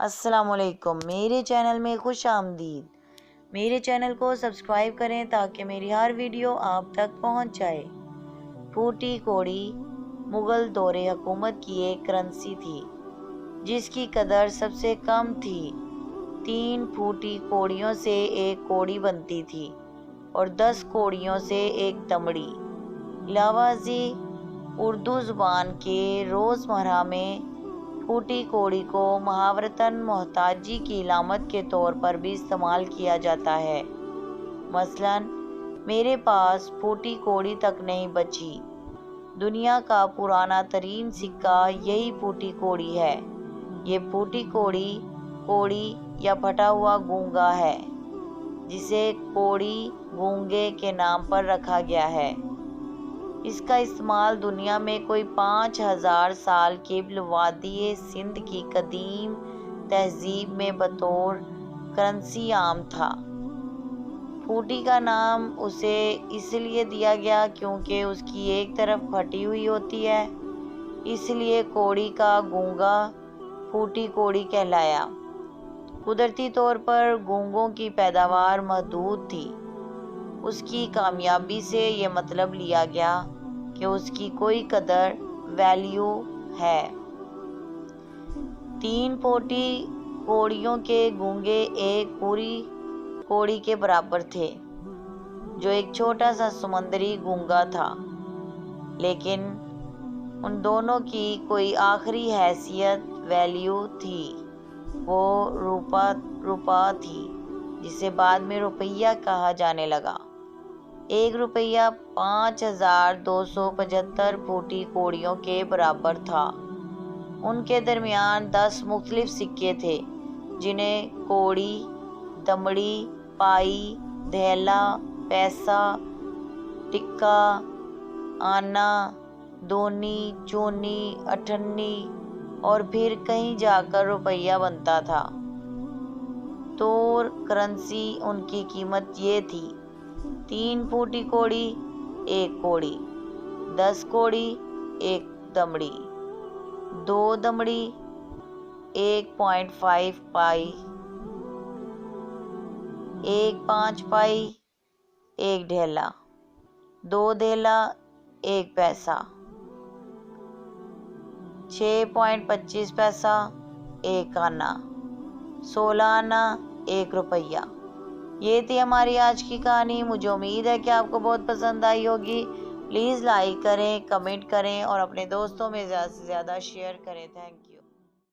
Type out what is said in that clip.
السلام علیکم، میرے چینل میں خوش آمدید۔ میرے چینل کو سبسکرائب کریں تاکہ میری ہر ویڈیو آپ تک پہنچ جائے۔ پھوٹی کوڑی مغل دور حکومت کی ایک کرنسی تھی جس کی قدر سب سے کم تھی۔ 3 پھوٹی کوڑیوں سے ایک کوڑی بنتی تھی اور 10 کوڑیوں سے ایک دمڑی۔ علاوہ ازیں اردو زبان کے روزمرہ میں پھوٹی کوڑی کو محاورتاً محتاجی کی علامت کے طور پر بھی استعمال کیا جاتا ہے۔ مثلاً میرے پاس پھوٹی کوڑی تک نہیں بچی۔ دنیا کا پرانا ترین سکہ یہی پھوٹی کوڑی ہے۔ یہ پھوٹی کوڑی یا پھٹا ہوا گونگا ہے جسے کوڑی گونگے کے نام پر رکھا گیا ہے۔ اس کا استعمال دنیا میں کوئی 5000 سال قبل وادی سندھ کی قدیم تہذیب میں بطور کرنسی عام تھا۔ پھوٹی کا نام اسے اس لیے دیا گیا کیونکہ اس کی ایک طرف پھٹی ہوئی ہوتی ہے، اس لیے کوڑی کا گونگا پھوٹی کوڑی کہلایا۔ قدرتی طور پر گونگوں کی پیداوار محدود تھی۔ اس کی کامیابی سے یہ مطلب لیا گیا کہ اس کی کوئی قدر ویلیو ہے۔ 3 پھوٹی کوڑیوں کے گونگے ایک پوری کوڑی کے برابر تھے جو ایک چھوٹا سا سمندری گونگا تھا، لیکن ان دونوں کی کوئی آخری حیثیت ویلیو تھی۔ وہ روپا تھی جسے بعد میں روپیہ کہا جانے لگا۔ 1 روپیہ 5275 پھوٹی کوڑیوں کے برابر تھا۔ ان کے درمیان 10 مختلف سکے تھے جنہیں کوڑی، دمڑی، پائی، دھیلا، پیسہ، ٹکا، آنا، دونی، چونی، اٹھنی اور پھر کہیں جا کر روپیہ بنتا تھا۔ طور کرنسی ان کی قیمت یہ تھی: 3 پھوٹی کوڑی 1 کوڑی، 10 کوڑی 1 دمڑی، 2 دمڑی 1.5 پائی، 1.5 پائی 1 ڈھیلا، 2 دھیلا 1 پیسہ، 6.25 پیسہ 1 آنا، 16 آنا 1 روپیہ۔ یہ تھی ہماری آج کی کہانی۔ مجھے امید ہے کہ آپ کو بہت پسند آئی ہوگی۔ پلیز لائک کریں، کمنٹ کریں اور اپنے دوستوں میں زیادہ سے زیادہ شیئر کریں۔ Thank you.